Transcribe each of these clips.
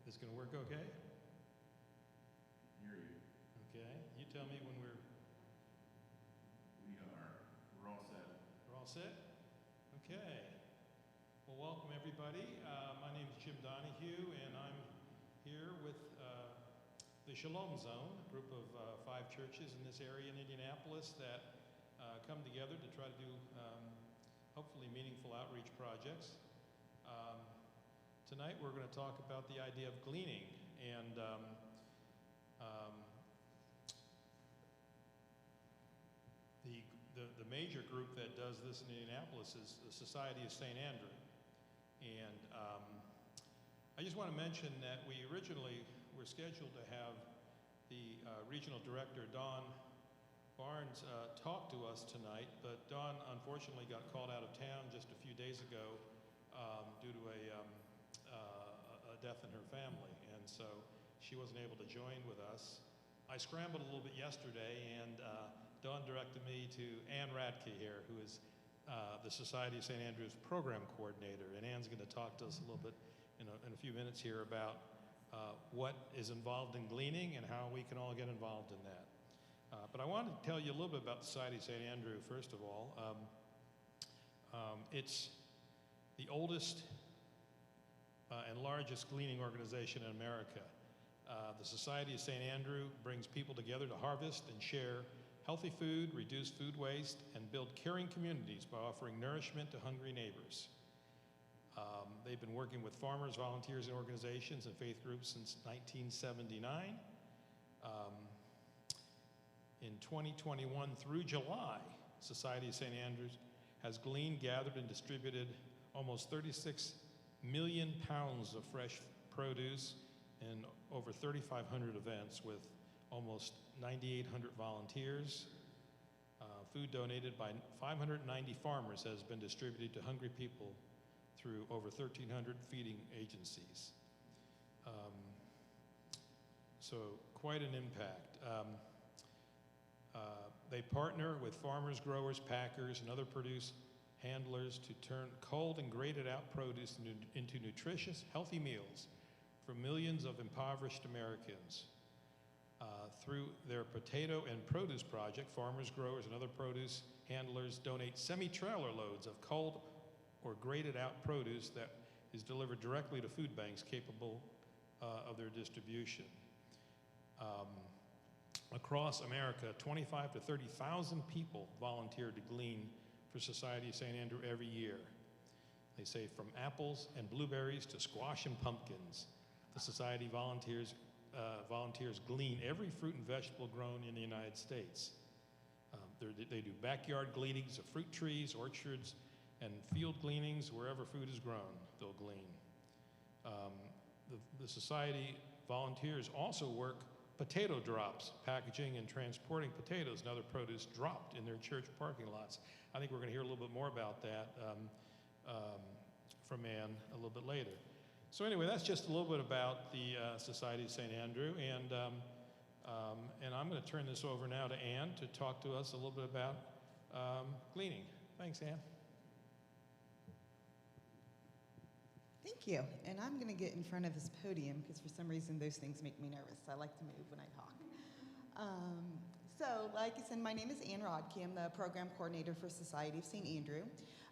this gonna work okay? Hear you. Okay, you tell me when we're We're all set. all set? Okay. Well, welcome everybody. My name is Jim Donahue, and I'm here with the Shalom Zone, a group of 5 churches in this area in Indianapolis that come together to try to do hopefully meaningful outreach projects. Tonight we're going to talk about the idea of gleaning, and the major group that does this in Indianapolis is the Society of St. Andrew. And I just want to mention that we originally were scheduled to have the regional director, Don Barnes, talk to us tonight, but Dawn unfortunately got called out of town just a few days ago due to a death in her family, and so she wasn't able to join with us. I scrambled a little bit yesterday, and Dawn directed me to Ann Radke here, who is the Society of St. Andrew's program coordinator, and Ann's going to talk to us a little bit in a few minutes here about what is involved in gleaning and how we can all get involved in that. But I wanted to tell you a little bit about the Society of St. Andrew, first of all. It's the oldest and largest gleaning organization in America. The Society of St. Andrew brings people together to harvest and share healthy food, reduce food waste, and build caring communities by offering nourishment to hungry neighbors. They've been working with farmers, volunteers, and organizations and faith groups since 1979. In 2021 through July, Society of St. Andrews has gleaned, gathered, and distributed almost 36 million pounds of fresh produce in over 3,500 events with almost 9,800 volunteers. Food donated by 590 farmers has been distributed to hungry people through over 1,300 feeding agencies. So quite an impact. They partner with farmers, growers, packers, and other produce handlers to turn cold and graded out produce into nutritious, healthy meals for millions of impoverished Americans. Through their potato and produce project, farmers, growers, and other produce handlers donate semi-trailer loads of cold or graded out produce that is delivered directly to food banks capable of their distribution. Across America, 25 to 30,000 people volunteer to glean for Society of St. Andrew every year. They say from apples and blueberries to squash and pumpkins, the Society volunteers glean every fruit and vegetable grown in the United States. They do backyard gleanings of fruit trees, orchards, and field gleanings. Wherever food is grown, they'll glean. The Society volunteers also work potato drops, packaging and transporting potatoes and other produce dropped in their church parking lots. I think we're going to hear a little bit more about that from Ann a little bit later. So anyway, that's just a little bit about the Society of St. Andrew, and I'm going to turn this over now to Ann to talk to us a little bit about gleaning. Thanks, Ann. Thank you. And I'm going to get in front of this podium because for some reason those things make me nervous. I like to move when I talk. So, like I said, my name is Ann Rodke. I'm the program coordinator for Society of St. Andrew.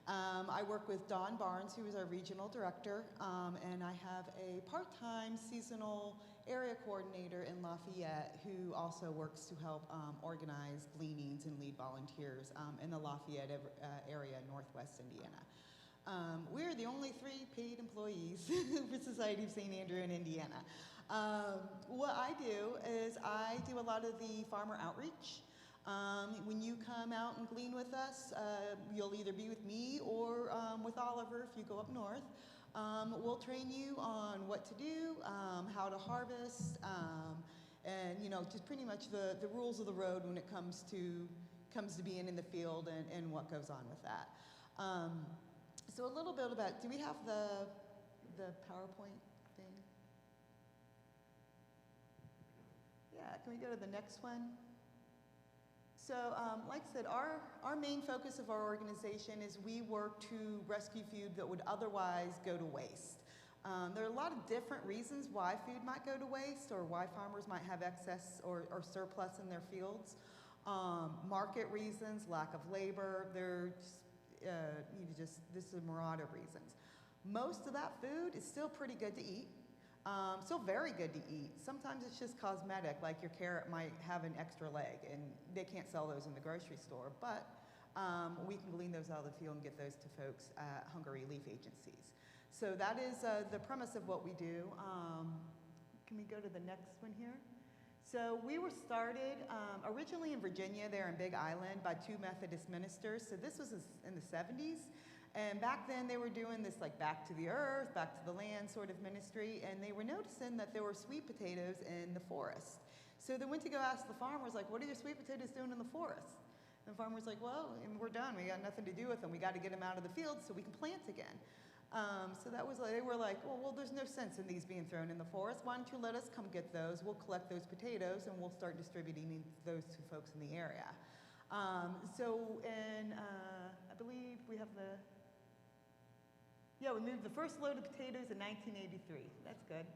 I work with Don Barnes, who is our regional director, and I have a part-time seasonal area coordinator in Lafayette who also works to help organize gleanings and lead volunteers in the Lafayette area, Northwest Indiana. We're the only 3 paid employees for Society of St. Andrew in Indiana. What I do is I do a lot of the farmer outreach. When you come out and glean with us, you'll either be with me or with Oliver if you go up north. We'll train you on what to do, how to harvest, and just pretty much the rules of the road when it comes to being in the field and what goes on with that. So a little bit about, do we have the PowerPoint thing? Yeah, can we go to the next one? So like I said, our main focus of our organization is we work to rescue food that would otherwise go to waste. There are a lot of different reasons why food might go to waste or why farmers might have excess or surplus in their fields. Market reasons, lack of labor, this is a myriad of reasons. Most of that food is still pretty good to eat, still very good to eat. Sometimes it's just cosmetic, like your carrot might have an extra leg and they can't sell those in the grocery store, but we can glean those out of the field and get those to folks at hunger relief agencies. So that is the premise of what we do. Can we go to the next one here? So we were started originally in Virginia, there in Big Island, by 2 Methodist ministers. So this was in the 70s. And back then they were doing this like back to the earth, back to the land sort of ministry. And they were noticing that there were sweet potatoes in the forest. So they went to go ask the farmers, like, what are your sweet potatoes doing in the forest? And the farmer's like, well, we're done. We got nothing to do with them. We got to get them out of the field so we can plant again. So that was, they were like, well, there's no sense in these being thrown in the forest. Why don't you let us come get those? We'll collect those potatoes and we'll start distributing those to folks in the area. I believe we have we moved the first load of potatoes in 1983. That's good.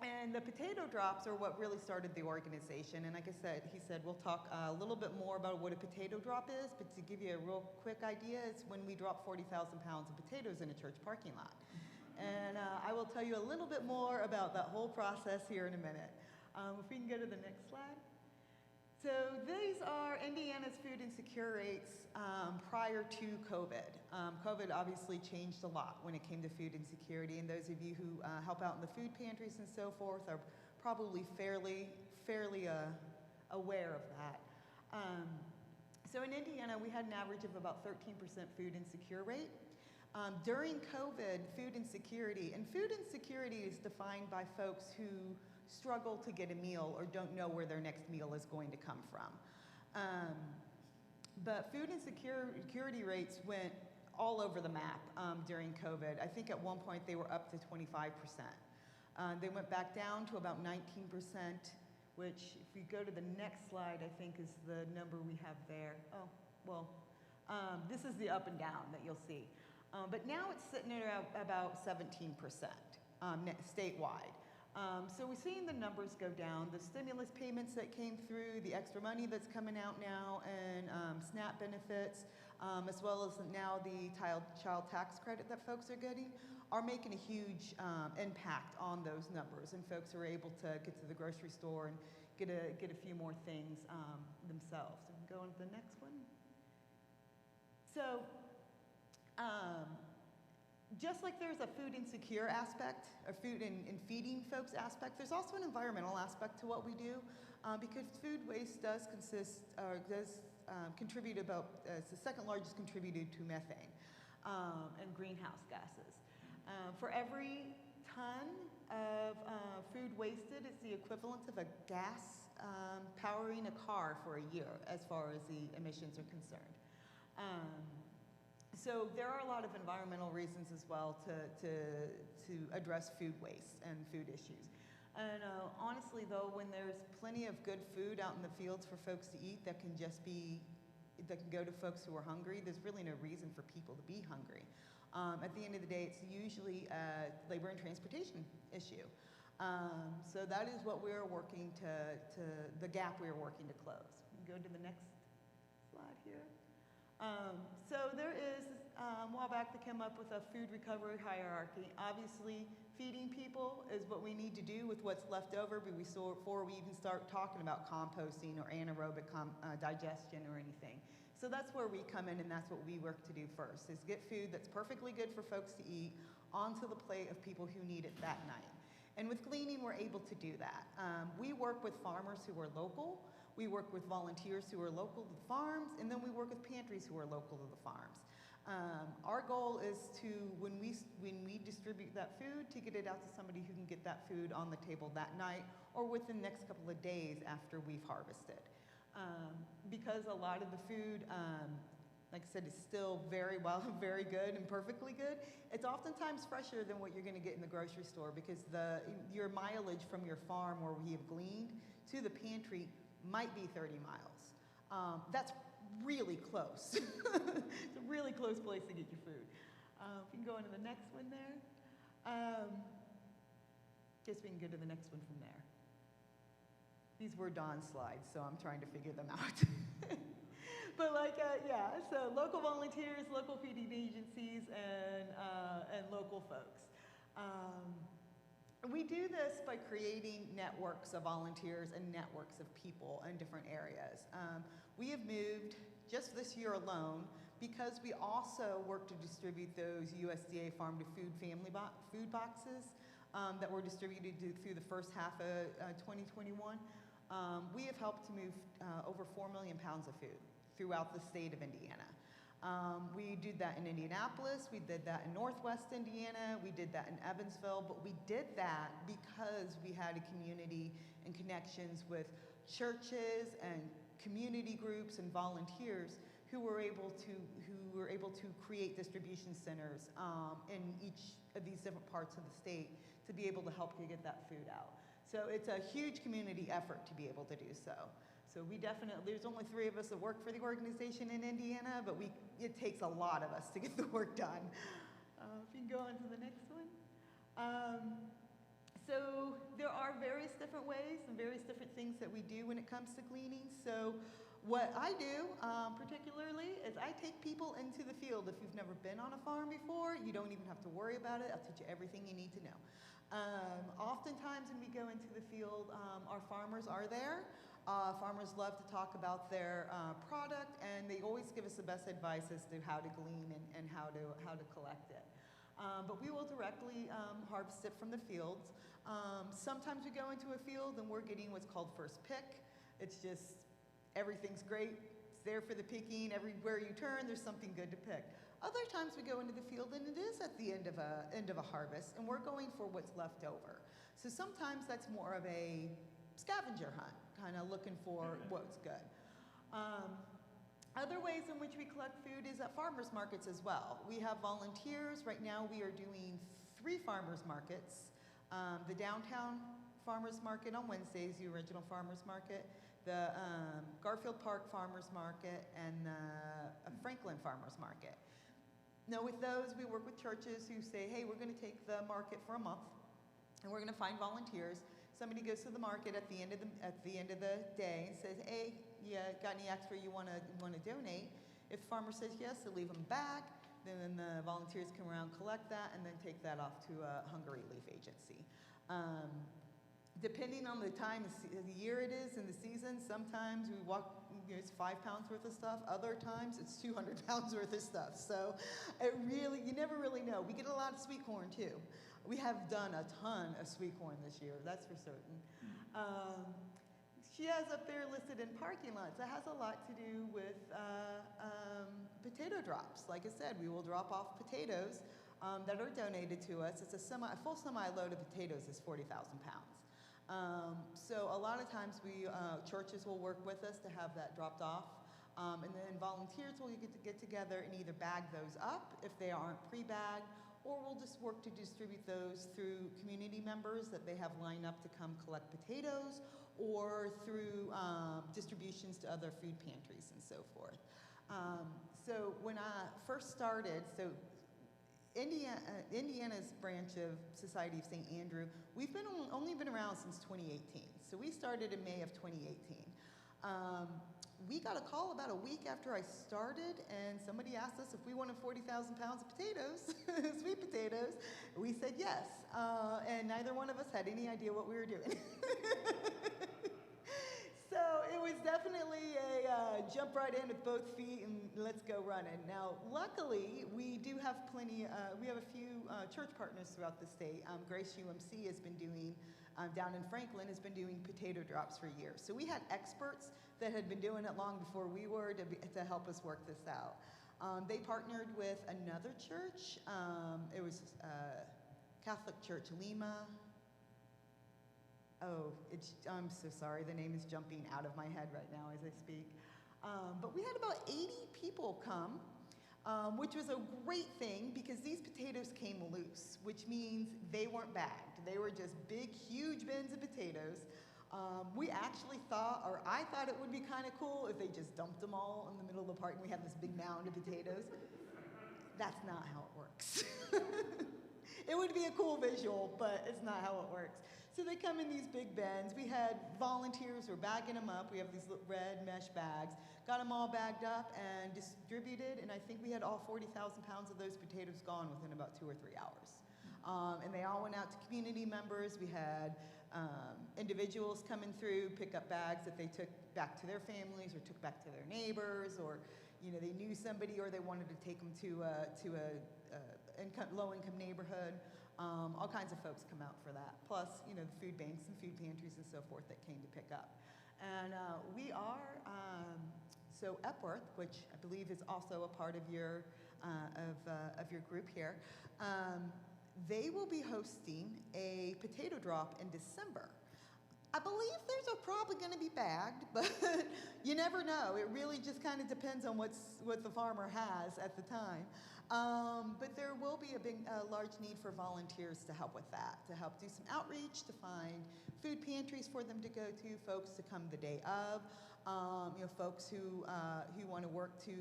And the potato drops are what really started the organization. And like I said, he said, we'll talk a little bit more about what a potato drop is, but to give you a real quick idea, it's when we drop 40,000 pounds of potatoes in a church parking lot. And I will tell you a little bit more about that whole process here in a minute. If we can go to the next slide. So these are Indiana's food insecure rates prior to COVID. COVID obviously changed a lot when it came to food insecurity, and those of you who help out in the food pantries and so forth are probably fairly aware of that. So in Indiana, we had an average of about 13% food insecure rate. During COVID, food insecurity is defined by folks who struggle to get a meal or don't know where their next meal is going to come from. But food insecurity rates went all over the map during COVID. I think at one point they were up to 25%. They went back down to about 19%, which if we go to the next slide, I think is the number we have there. Oh, well, this is the up and down that you'll see. But now it's sitting at about 17% statewide. So we're seeing the numbers go down. The stimulus payments that came through, the extra money that's coming out now, and SNAP benefits, as well as now the child tax credit that folks are getting, are making a huge impact on those numbers. And folks are able to get to the grocery store and get a few more things themselves. So we can go on to the next one. So, just like there's a food insecure aspect, a food and feeding folks aspect, there's also an environmental aspect to what we do, because food waste does contribute about, it's the second largest contributor to methane and greenhouse gases. For every ton of food wasted, it's the equivalent of a gas powering a car for a year as far as the emissions are concerned. So there are a lot of environmental reasons as well to address food waste and food issues. And honestly though, when there's plenty of good food out in the fields for folks to eat that can go to folks who are hungry, there's really no reason for people to be hungry. At the end of the day, it's usually a labor and transportation issue. So that is what we're working the gap we're working to close. Go to the next slide here. So there is, a while back they came up with a food recovery hierarchy. Obviously, feeding people is what we need to do with what's left over before we even start talking about composting or anaerobic digestion or anything. So that's where we come in, and that's what we work to do first, is get food that's perfectly good for folks to eat onto the plate of people who need it that night. And with gleaning, we're able to do that. We work with farmers who are local. We work with volunteers who are local to the farms, and then we work with pantries who are local to the farms. Our goal is to, when we distribute that food, to get it out to somebody who can get that food on the table that night or within the next couple of days after we've harvested. Because a lot of the food, like I said, is still very good and perfectly good. It's oftentimes fresher than what you're going to get in the grocery store, because your mileage from your farm where we have gleaned to the pantry might be 30 miles. That's really close. It's a really close place to get your food. If you can go into the next one there. Guess we can go to the next one from there. These were Dawn's slides, so I'm trying to figure them out. But yeah, so local volunteers, local feeding agencies, and local folks. We do this by creating networks of volunteers and networks of people in different areas. We have moved, just this year alone, because we also work to distribute those USDA Farm to Food family food boxes that were distributed through the first half of 2021. We have helped to move over 4 million pounds of food throughout the state of Indiana. We did that in Indianapolis, we did that in Northwest Indiana, we did that in Evansville, but we did that because we had a community and connections with churches and community groups and volunteers who were able to create distribution centers in each of these different parts of the state to be able to help you get that food out. So it's a huge community effort to be able to do so. So we definitely, there's only 3 of us that work for the organization in Indiana, but it takes a lot of us to get the work done. If you can go on to the next one. So there are various different ways and various different things that we do when it comes to gleaning. So what I do particularly is I take people into the field. If you've never been on a farm before, you don't even have to worry about it. I'll teach you everything you need to know. Oftentimes when we go into the field, our farmers are there. Farmers love to talk about their product, and they always give us the best advice as to how to glean and how to collect it. But we will directly harvest it from the fields. Sometimes we go into a field and we're getting what's called first pick. It's just everything's great. It's there for the picking. Everywhere you turn, there's something good to pick. Other times we go into the field and it is at the end of a harvest, and we're going for what's left over. So sometimes that's more of a scavenger hunt, kind of looking for what's good. Other ways in which we collect food is at farmers markets as well. We have volunteers. Right now we are doing 3 farmers markets. The downtown farmers market on Wednesdays, the original farmers market, the Garfield Park farmers market, and the Franklin farmers market. Now with those, we work with churches who say, hey, we're going to take the market for a month, and we're going to find volunteers. Somebody goes to the market at the end of the day and says, hey, you got any extra you want to donate? If the farmer says yes, they leave them back. Then the volunteers come around, collect that, and then take that off to a Hunger Relief Agency. Depending on the time of the year it is and the season, sometimes we walk, it's 5 pounds worth of stuff. Other times it's 200 pounds worth of stuff. So you never really know. We get a lot of sweet corn too. We have done a ton of sweet corn this year, that's for certain. She has up there listed in parking lots. That has a lot to do with potato drops. Like I said, we will drop off potatoes that are donated to us. It's a full semi load of potatoes is 40,000 pounds. So a lot of times churches will work with us to have that dropped off. And then volunteers will get together and either bag those up if they aren't pre-bagged, or we'll just work to distribute those through community members that they have lined up to come collect potatoes, or through distributions to other food pantries and so forth. So when I first started, Indiana's branch of Society of St. Andrew, we've only been around since 2018. So we started in May of 2018. We got a call about a week after I started, and somebody asked us if we wanted 40,000 pounds of potatoes, sweet potatoes. We said yes, and neither one of us had any idea what we were doing. So it was definitely a jump right in with both feet and let's go running. Now, luckily, we do have we have a few church partners throughout the state. Grace UMC has been doing, down in Franklin, has been doing potato drops for years. So we had experts that had been doing it long before we were to help us work this out. They partnered with another church. It was Catholic Church Lima. Oh, I'm so sorry, the name is jumping out of my head right now as I speak. But we had about 80 people come, which was a great thing because these potatoes came loose, which means they weren't bagged. They were just big, huge bins of potatoes. We actually thought, or I thought it would be kind of cool if they just dumped them all in the middle of the park and we had this big mound of potatoes. That's not how it works. It would be a cool visual, but it's not how it works. So they come in these big bins. We had volunteers who were bagging them up. We have these little red mesh bags. Got them all bagged up and distributed, and I think we had all 40,000 pounds of those potatoes gone within about 2 or 3 hours. And they all went out to community members. We had individuals coming through, pick up bags that they took back to their families or took back to their neighbors, or they knew somebody or they wanted to take them to a low-income neighborhood. All kinds of folks come out for that. Plus, the food banks and food pantries and so forth that came to pick up. And we are, so Epworth, which I believe is also a part of your group here, they will be hosting a potato drop in December. I believe those are probably going to be bagged, but you never know. It really just kind of depends on what the farmer has at the time. But there will be a large need for volunteers to help with that, to help do some outreach, to find food pantries for them to go to, folks to come the day of, folks who want to work to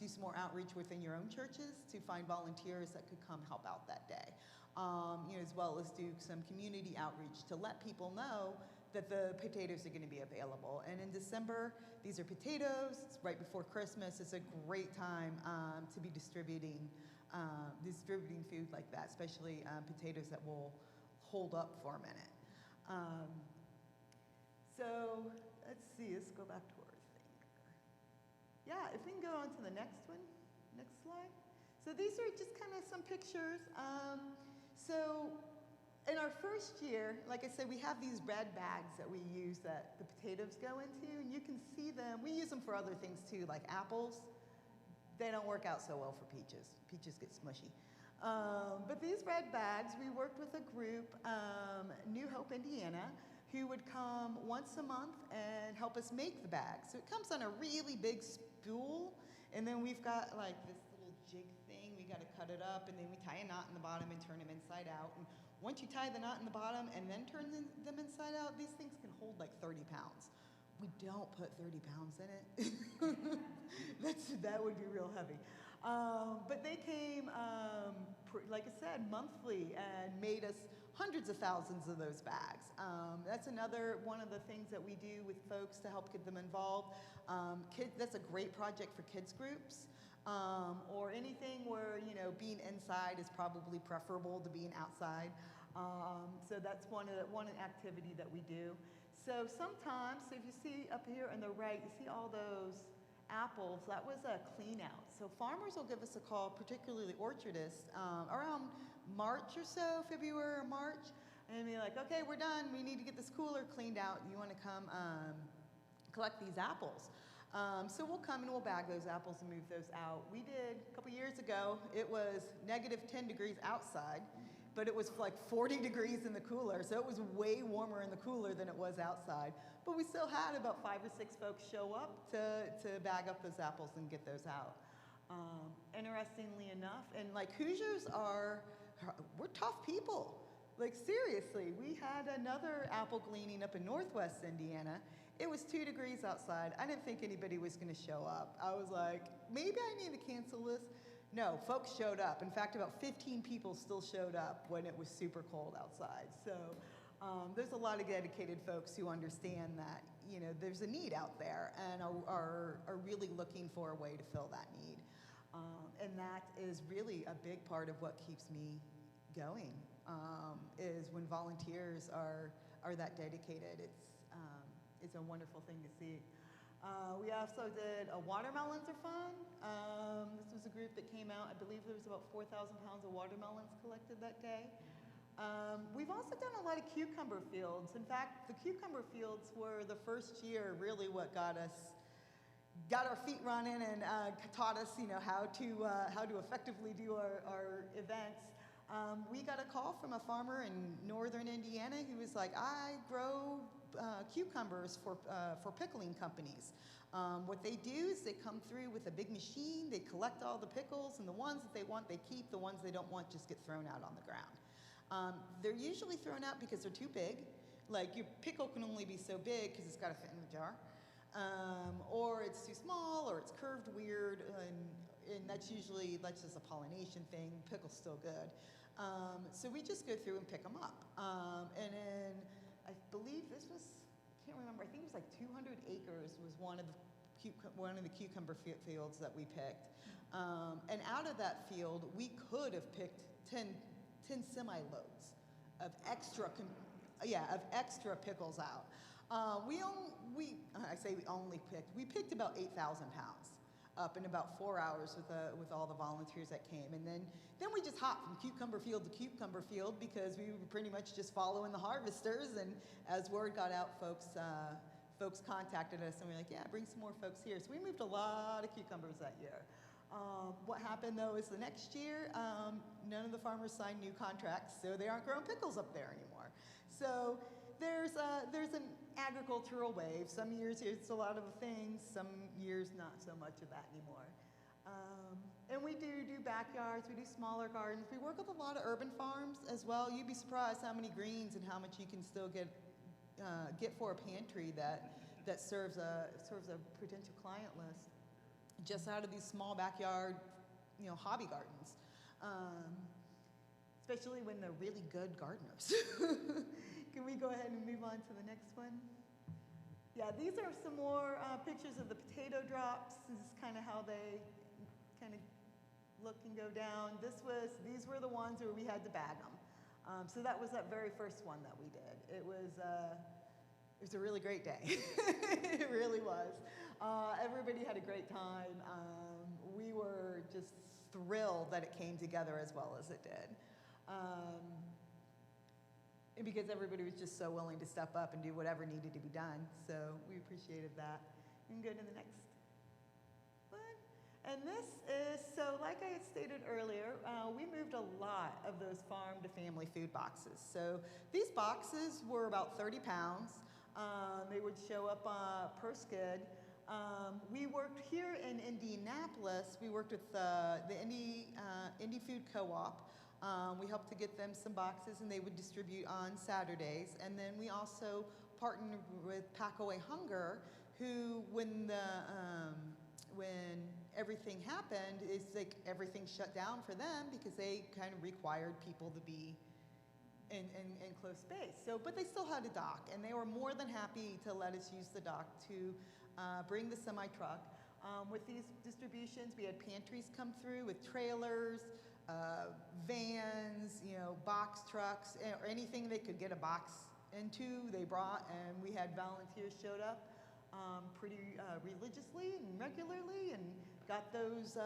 do some more outreach within your own churches, to find volunteers that could come help out that day. As well as do some community outreach to let people know that the potatoes are going to be available. And in December, these are potatoes. It's right before Christmas. It's a great time to be distributing food like that, especially potatoes that will hold up for a minute. So let's see. Let's go back to our thing here. Yeah, if we can go on to the next one. Next slide. So these are just kind of some pictures. So in our first year, like I said, we have these red bags that we use that the potatoes go into, and you can see them. We use them for other things too, like apples. They don't work out so well for peaches. Peaches get smushy. But these red bags, we worked with a group, New Hope, Indiana, who would come once a month and help us make the bags. So it comes on a really big spool, and then we've got like this little jig thing. We got to cut it up, and then we tie a knot in the bottom and turn them inside out. And once you tie the knot in the bottom and then turn them inside out, these things can hold like 30 pounds. We don't put 30 pounds in it. That would be real heavy. But they came, like I said, monthly and made us hundreds of thousands of those bags. That's another one of the things that we do with folks to help get them involved. That's a great project for kids groups. Or anything where, being inside is probably preferable to being outside. So that's one activity that we do. So sometimes, if you see up here on the right, you see all those apples, that was a clean out. So farmers will give us a call, particularly orchardists, around March or so, February or March, and be like, okay, we're done. We need to get this cooler cleaned out. You want to come collect these apples? So we'll come and we'll bag those apples and move those out. We did a couple years ago. It was negative 10 degrees outside, but it was like 40 degrees in the cooler. So it was way warmer in the cooler than it was outside. But we still had about 5 or 6 folks show up to bag up those apples and get those out. Interestingly enough, and like Hoosiers we're tough people. Like seriously, we had another apple gleaning up in Northwest Indiana. It was 2 degrees outside. I didn't think anybody was going to show up. I was like, maybe I need to cancel this. No, folks showed up. In fact, about 15 people still showed up when it was super cold outside. So there's a lot of dedicated folks who understand that, there's a need out there and are really looking for a way to fill that need. And that is really a big part of what keeps me going, is when volunteers are that dedicated. It's a wonderful thing to see. We also did a watermelons are fun. This was a group that came out. I believe there was about 4,000 pounds of watermelons collected that day. We've also done a lot of cucumber fields. In fact, the cucumber fields were the first year really what got our feet running and taught us, how to effectively do our events. We got a call from a farmer in northern Indiana who was like, I grow cucumbers for pickling companies. What they do is they come through with a big machine, they collect all the pickles, and the ones that they want they keep, the ones they don't want just get thrown out on the ground. They're usually thrown out because they're too big. Like your pickle can only be so big because it's got to fit in the jar. Or it's too small, or it's curved weird, and that's just a pollination thing. Pickle's still good. So we just go through and pick them up. And then I believe this was, I can't remember, I think it was like 200 acres was one of the cucumber fields that we picked. And out of that field, we could have picked 10 semi-loads of extra pickles out. We picked about 8,000 pounds up in about 4 hours with all the volunteers that came. And then we just hopped from cucumber field to cucumber field because we were pretty much just following the harvesters. And as word got out, folks contacted us and we were like, yeah, bring some more folks here. So we moved a lot of cucumbers that year. What happened though is the next year, none of the farmers signed new contracts, so they aren't growing pickles up there anymore. So there's an agricultural wave. Some years it's a lot of things, some years not so much of that anymore. And we do backyards, we do smaller gardens. We work with a lot of urban farms as well. You'd be surprised how many greens and how much you can still get for a pantry that serves a potential client list just out of these small backyard, hobby gardens. Especially when they're really good gardeners. Can we go ahead and move on to the next one? Yeah, these are some more pictures of the potato drops. This is kind of how they kind of look and go down. These were the ones where we had to bag them. So that was that very first one that we did. It was a really great day. It really was. Everybody had a great time. We were just thrilled that it came together as well as it did. And because everybody was just so willing to step up and do whatever needed to be done. So we appreciated that. You can go to the next one. And this is, so like I had stated earlier, we moved a lot of those farm to family food boxes. So these boxes were about 30 pounds. They would show up per skid. We worked here in Indianapolis. We worked with the Indie Food Co-op. We helped to get them some boxes, and they would distribute on Saturdays. And then we also partnered with Pack Away Hunger, who, when everything happened, it's like everything shut down for them because they kind of required people to be in close space. So, but they still had a dock, and they were more than happy to let us use the dock to bring the semi-truck. With these distributions, we had pantries come through with trailers, vans, box trucks, or anything they could get a box into, they brought, and we had volunteers showed up pretty religiously and regularly, and got those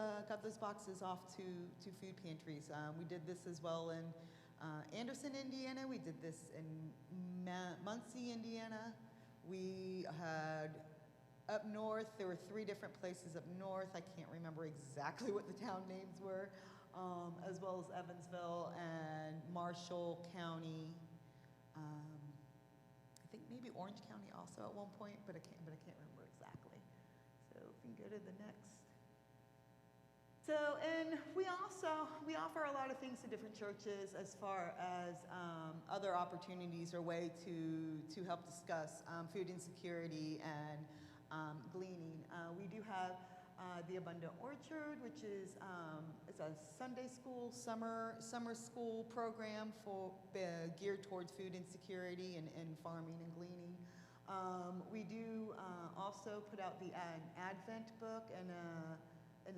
boxes off to food pantries. We did this as well in Anderson, Indiana. We did this in Muncie, Indiana. We had up north, there were 3 different places up north. I can't remember exactly what the town names were, as well as Evansville and Marshall County. I think maybe Orange County also at one point, but I can't remember exactly. So if we can go to the next. So, and we offer a lot of things to different churches as far as other opportunities or way to help discuss food insecurity and gleaning. We do have the Abundant Orchard, which is it's a Sunday school, summer school program for geared towards food insecurity and farming and gleaning. We do also put out an Advent book and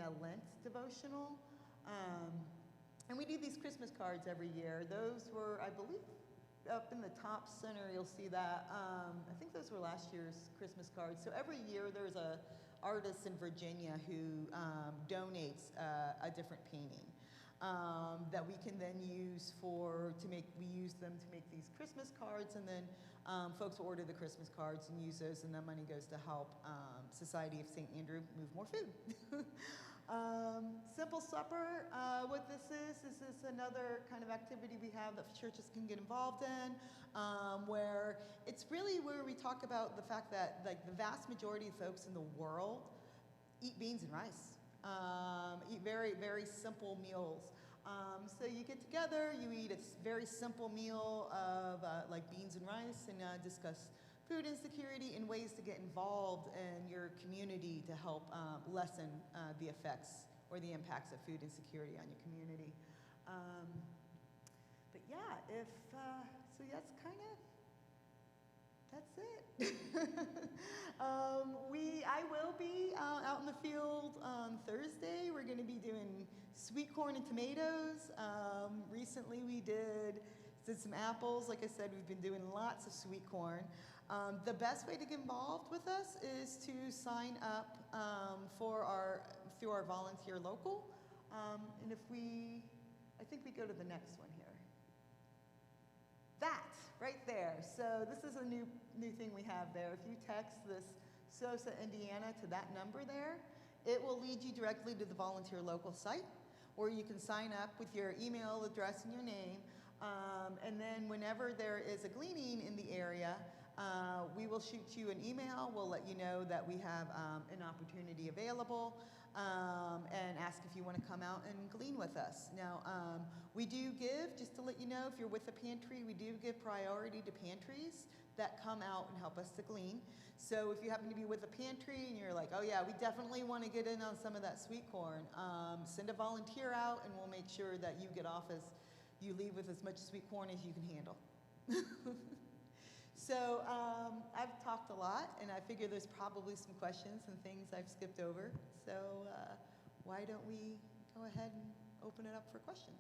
a Lent devotional. And we do these Christmas cards every year. Those were, I believe, up in the top center, you'll see that. I think those were last year's Christmas cards. So every year there's a artist in Virginia who donates a different painting that we can then use we use them to make these Christmas cards, and then folks will order the Christmas cards and use those, and that money goes to help Society of St. Andrew move more food. Simple Supper, what this is another kind of activity we have that churches can get involved in, where it's really where we talk about the fact that like the vast majority of folks in the world eat beans and rice, eat very, very simple meals. So you get together, you eat a very simple meal of like beans and rice, and discuss food insecurity and ways to get involved in your community to help lessen the effects or the impacts of food insecurity on your community. But yeah, so that's kind of, that's it. I will be out in the field on Thursday. We're going to be doing sweet corn and tomatoes. Recently we did some apples. Like I said, we've been doing lots of sweet corn. The best way to get involved with us is to sign up through our volunteer local. And I think we go to the next one here. That, right there. So this is a new thing we have there. If you text this SOSA Indiana to that number there, it will lead you directly to the volunteer local site where you can sign up with your email address and your name. And then whenever there is a gleaning in the area, we will shoot you an email. We'll let you know that we have an opportunity available and ask if you want to come out and glean with us. Now, we do give, just to let you know, if you're with a pantry, we do give priority to pantries that come out and help us to glean. So if you happen to be with a pantry and you're like, oh yeah, we definitely want to get in on some of that sweet corn, send a volunteer out and we'll make sure that you you leave with as much sweet corn as you can handle. So I've talked a lot, and I figure there's probably some questions and things I've skipped over. So why don't we go ahead and open it up for questions?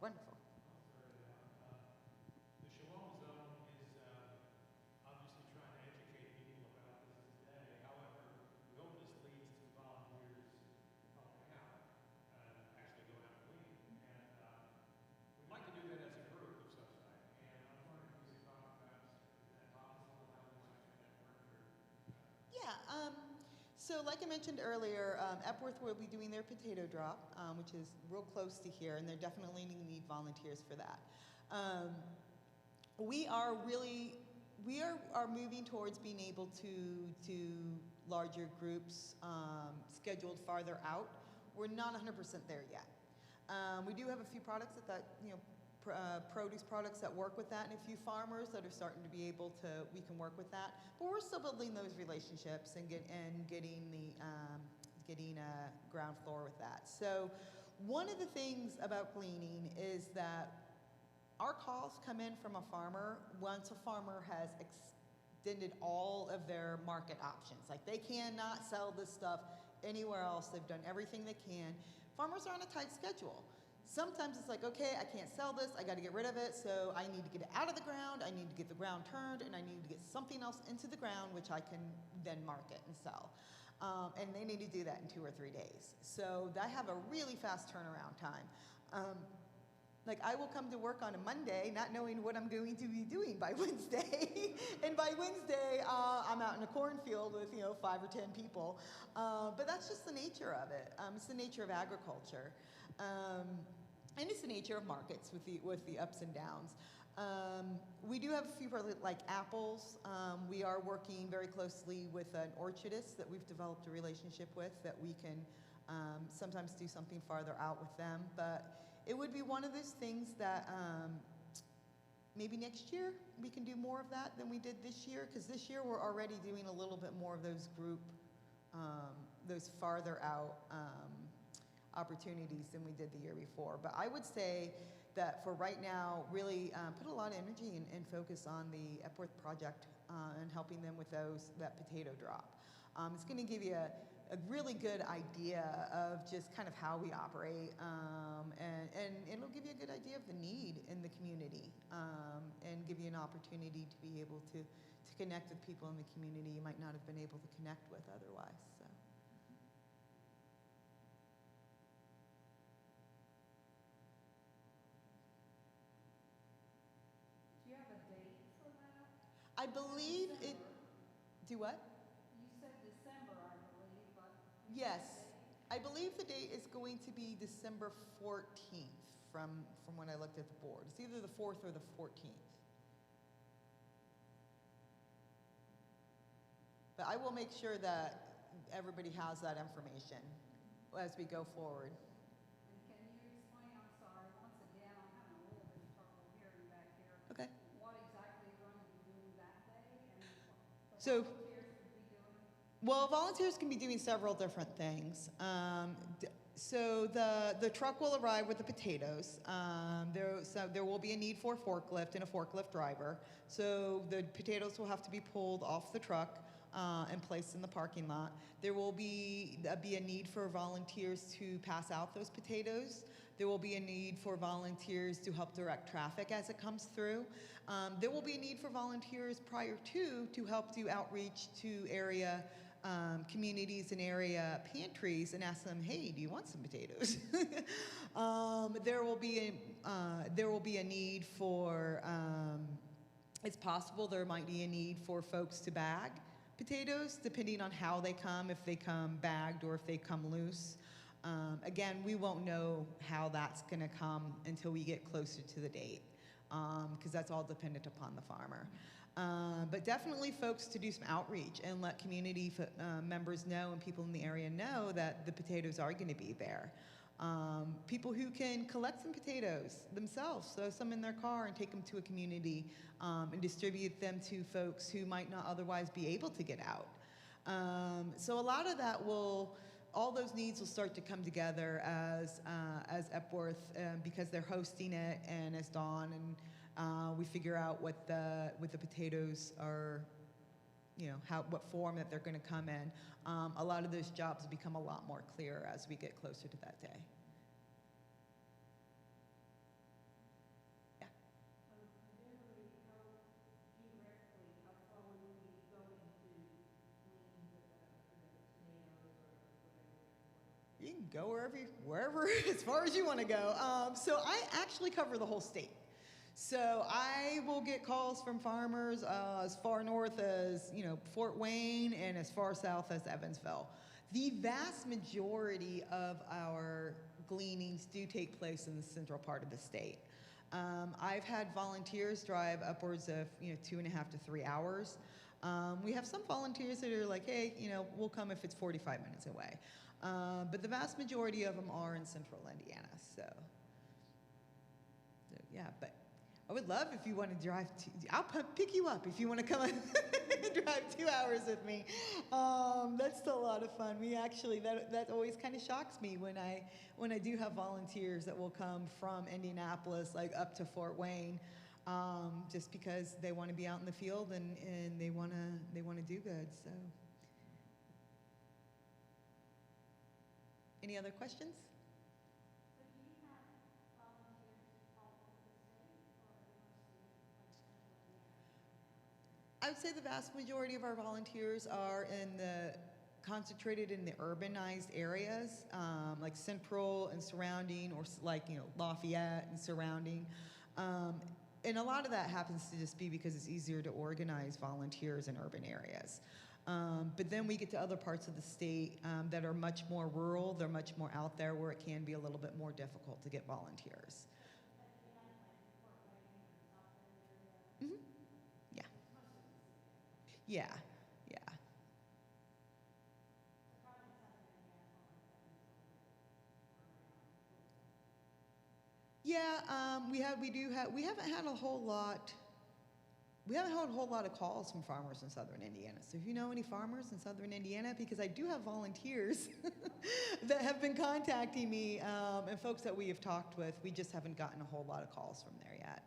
Wonderful. The Shalom Zone is obviously trying to educate people about this today. However, we hope this leads to volunteers helping out, actually going out and cleaning. And we'd like to do that as a group of some type. And I was wondering if we could talk about, is that possible, how we might make that work? Yeah, so like I mentioned earlier, Epworth will be doing their potato drop, which is real close to here, and they're definitely going to need volunteers for that. We are moving towards being able to do larger groups scheduled farther out. We're not 100% there yet. We do have a few products produce products that work with that, and a few farmers that are starting to be able to, we can work with that. But we're still building those relationships and getting ground floor with that. So one of the things about gleaning is that our calls come in from a farmer once a farmer has extended all of their market options. Like they cannot sell this stuff anywhere else. They've done everything they can. Farmers are on a tight schedule. Sometimes it's like, okay, I can't sell this, I gotta get rid of it, so I need to get it out of the ground, I need to get the ground turned, and I need to get something else into the ground which I can then market and sell. And they need to do that in 2 or 3 days. So I have a really fast turnaround time. Like I will come to work on a Monday not knowing what I'm going to be doing by Wednesday. And by Wednesday, I'm out in a cornfield with 5 or 10 people. But that's just the nature of it. It's the nature of agriculture. And it's the nature of markets with the ups and downs. We do have a few products like apples. We are working very closely with an orchardist that we've developed a relationship with that we can sometimes do something farther out with them. But it would be one of those things that maybe next year we can do more of that than we did this year, because this year we're already doing a little bit more of those those farther out opportunities than we did the year before. But I would say that for right now, really put a lot of energy and focus on the Epworth project and helping them with that potato drop. It's going to give you a really good idea of just kind of how we operate, and it'll give you a good idea of the need in the community, and give you an opportunity to be able to connect with people in the community you might not have been able to connect with otherwise. So. Do you have a date for that? I believe it. Do what? You said December, I believe, but. Yes, I believe the date is going to be December 14th from when I looked at the board. It's either the 4th or the 14th. But I will make sure that everybody has that information as we go forward. And can you explain, I'm sorry, once again, I'm having a little bit of trouble hearing back here. Okay. What exactly you're going to be doing that day and what So- the volunteers will be doing? Well, volunteers can be doing several different things. So the truck will arrive with the potatoes. So there will be a need for a forklift and a forklift driver. So the potatoes will have to be pulled off the truck and placed in the parking lot. There will be a need for volunteers to pass out those potatoes. There will be a need for volunteers to help direct traffic as it comes through. There will be a need for volunteers prior to help do outreach to area communities and area pantries and ask them, hey, do you want some potatoes? There will be a need for, it's possible there might be a need for folks to bag potatoes, depending on how they come, if they come bagged or if they come loose. Again, we won't know how that's going to come until we get closer to the date, because that's all dependent upon the farmer. But definitely folks to do some outreach and let community members know and people in the area know that the potatoes are going to be there. People who can collect some potatoes themselves, throw some in their car and take them to a community and distribute them to folks who might not otherwise be able to get out. So a lot of that all those needs will start to come together as Epworth, because they're hosting it, and as Dawn and we figure out what the potatoes are, what form that they're going to come in. A lot of those jobs become a lot more clear as we get closer to that day. Yeah. You can go wherever, as far as you want to go. So I actually cover the whole state. So I will get calls from farmers as far north as Fort Wayne and as far south as Evansville. The vast majority of our gleanings do take place in the central part of the state. I've had volunteers drive upwards of 2.5 to 3 hours. We have some volunteers that are like, hey, we'll come if it's 45 minutes away. But the vast majority of them are in central Indiana. So yeah, but I would love if you want to drive. I'll pick you up if you want to come and drive 2 hours with me. That's still a lot of fun. We actually that always kind of shocks me when I do have volunteers that will come from Indianapolis like up to Fort Wayne, just because they want to be out in the field and they want to do good. So, any other questions? I would say the vast majority of our volunteers are concentrated in the urbanized areas, like Central and surrounding, or like Lafayette and surrounding. And a lot of that happens to just be because it's easier to organize volunteers in urban areas. But then we get to other parts of the state that are much more rural. They're much more out there, where it can be a little bit more difficult to get volunteers. Mm-hmm. Yeah. Yeah, yeah. Yeah, we haven't had a whole lot. We haven't had a whole lot of calls from farmers in southern Indiana. So if you know any farmers in southern Indiana, because I do have volunteers that have been contacting me, and folks that we have talked with, we just haven't gotten a whole lot of calls from there yet.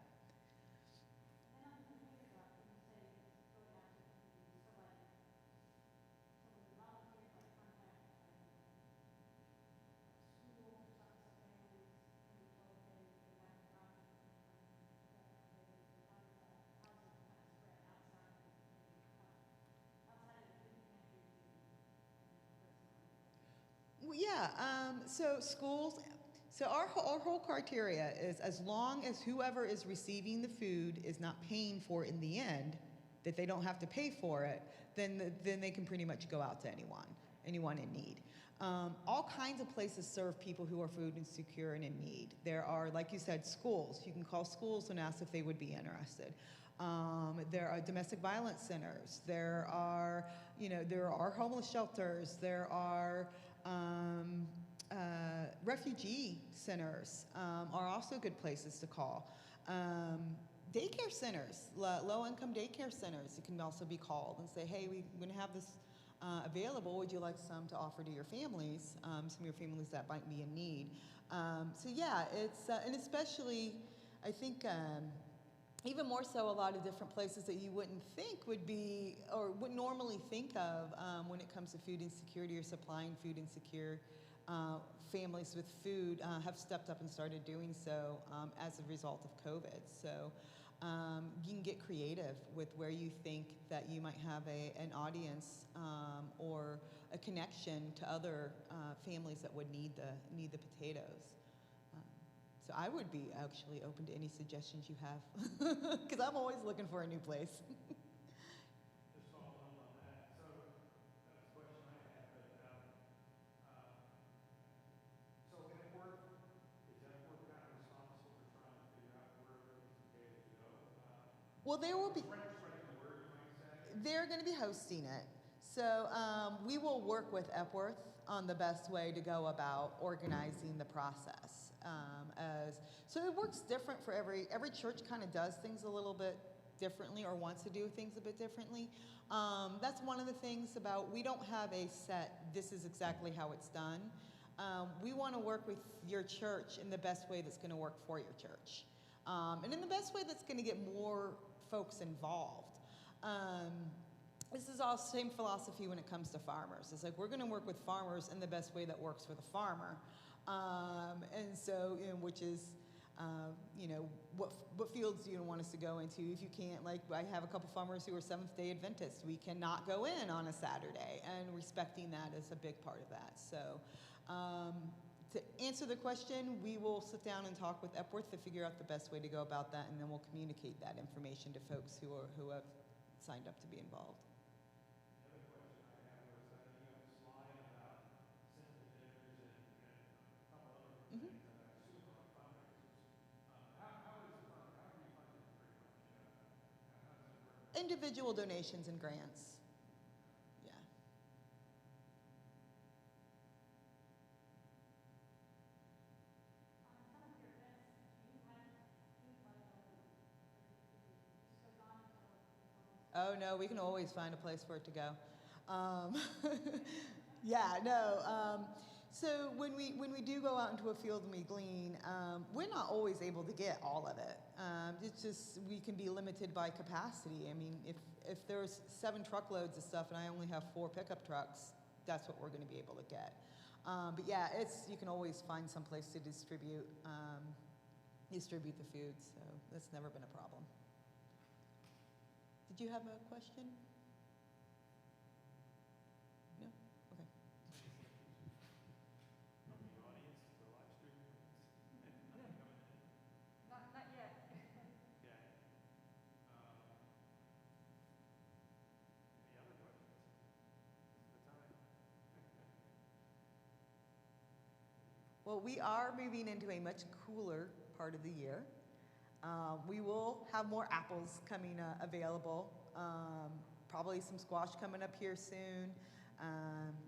Well, yeah, so schools, so our whole criteria is, as long as whoever is receiving the food is not paying for it in the end, that they don't have to pay for it, then they can pretty much go out to anyone in need. All kinds of places serve people who are food insecure and in need. There are, like you said, schools. You can call schools and ask if they would be interested. There are domestic violence centers. There are homeless shelters. There are refugee centers are also good places to call. Daycare centers, low-income daycare centers, it can also be called and say, hey, we're going to have this available. Would you like some to offer to your families, some of your families that might be in need? So yeah, it's, and especially, I think, even more so, a lot of different places that you wouldn't think would be, or would normally think of when it comes to food insecurity or supplying food insecure families with food have stepped up and started doing so as a result of COVID. So you can get creative with where you think that you might have an audience or a connection to other families that would need the potatoes. So I would be actually open to any suggestions you have, because I'm always looking for a new place. Just follow up on that. So that's a question I had, so Epworth, is Epworth kind of responsible for trying to figure out where these potatoes go? Well, there will be. Spreading the word, you might say. They're going to be hosting it. So we will work with Epworth on the best way to go about organizing the process. So it works different for every church. Kind of does things a little bit differently or wants to do things a bit differently. That's one of the things about, we don't have a set, this is exactly how it's done. We want to work with your church in the best way that's going to work for your church. And in the best way that's going to get more folks involved. This is all same philosophy when it comes to farmers. It's like, we're going to work with farmers in the best way that works for the farmer. And so, which is, what fields do you want us to go into? If you can't, like, I have a couple farmers who are Seventh-day Adventists. We cannot go in on a Saturday, and respecting that is a big part of that. So, to answer the question, we will sit down and talk with Epworth to figure out the best way to go about that, and then we'll communicate that information to folks who have signed up to be involved. The other question I had was, you have a slide about Simple Dinners and a couple other things that I assume are fundraisers. How do you fund it pretty much? How does it work? Individual donations and grants. Yeah. Oh no, we can always find a place for it to go. Yeah, no. So when we do go out into a field and we glean, we're not always able to get all of it. It's just, we can be limited by capacity. I mean, if there's 7 truckloads of stuff and I only have 4 pickup trucks, that's what we're going to be able to get. But yeah, you can always find some place to distribute the food. So that's never been a problem. Did you have a question? No? Okay. From the audience, the live stream? Not yet. Okay. Any other questions? It's the time. Well, we are moving into a much cooler part of the year. We will have more apples coming available, probably some squash coming up here soon,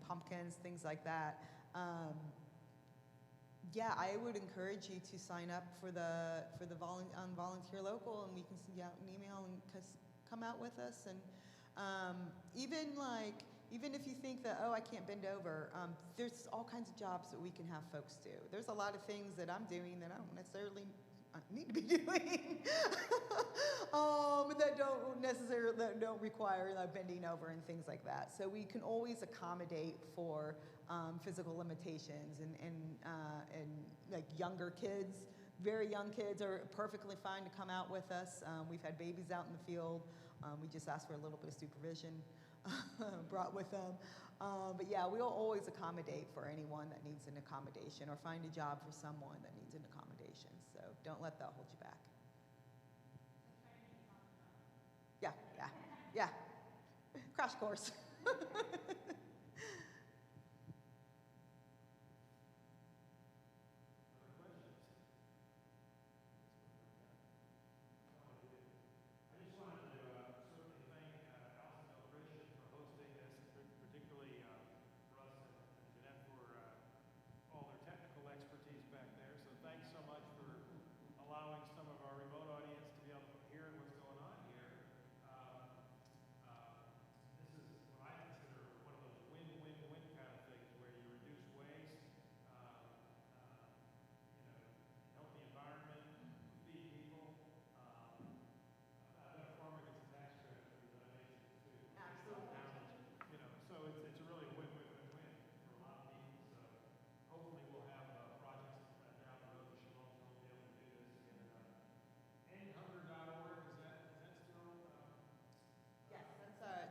pumpkins, things like that. Yeah, I would encourage you to sign up for the volunteer local, and we can send you out an email and come out with us. And even if you think that, oh, I can't bend over, there's all kinds of jobs that we can have folks do. There's a lot of things that I'm doing that I don't necessarily need to be doing that don't require bending over and things like that. So we can always accommodate for physical limitations, and like younger kids, very young kids are perfectly fine to come out with us. We've had babies out in the field. We just ask for a little bit of supervision brought with them. But yeah, we'll always accommodate for anyone that needs an accommodation, or find a job for someone that needs an accommodation. So don't let that hold you back. Yeah. Crash course. I just wanted to certainly thank Allisonville Christian for hosting this, particularly Russ and Jeanette for all their technical expertise back there. So thanks so much for allowing some of our remote audience to be able to hear what's going on here. This is what I consider one of those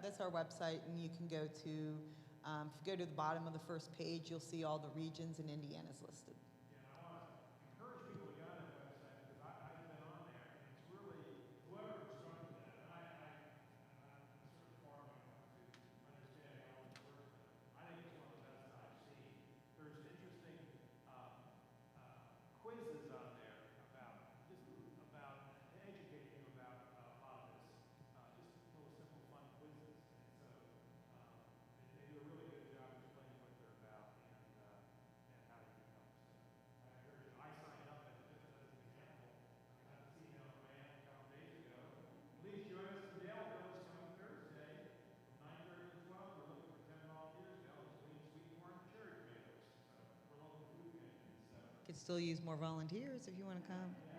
that's our website, and you can go to, if you go to the bottom of the first page, you'll see all the regions in Indiana's listed. Yeah, and I want to encourage people to go on that website because I've been on there, and it's really, whoever started that, and I'm sort of far when it comes to understanding how it works, but I think it's one of the best I've seen. There's interesting quizzes on there about, just about to educate you about a lot of this, just little simple fun quizzes. And so they do a really good job explaining what they're about and how you can help. So I encourage you. I signed up as just as an example. I got this email from Ann a couple days ago. Please join us in Daleville this coming Thursday from 9:30 to 12. We're looking for 10 volunteers to help us clean sweet corn and cherry tomatoes. So we're local food pantry. So Could still use more volunteers if you want to come. yeah,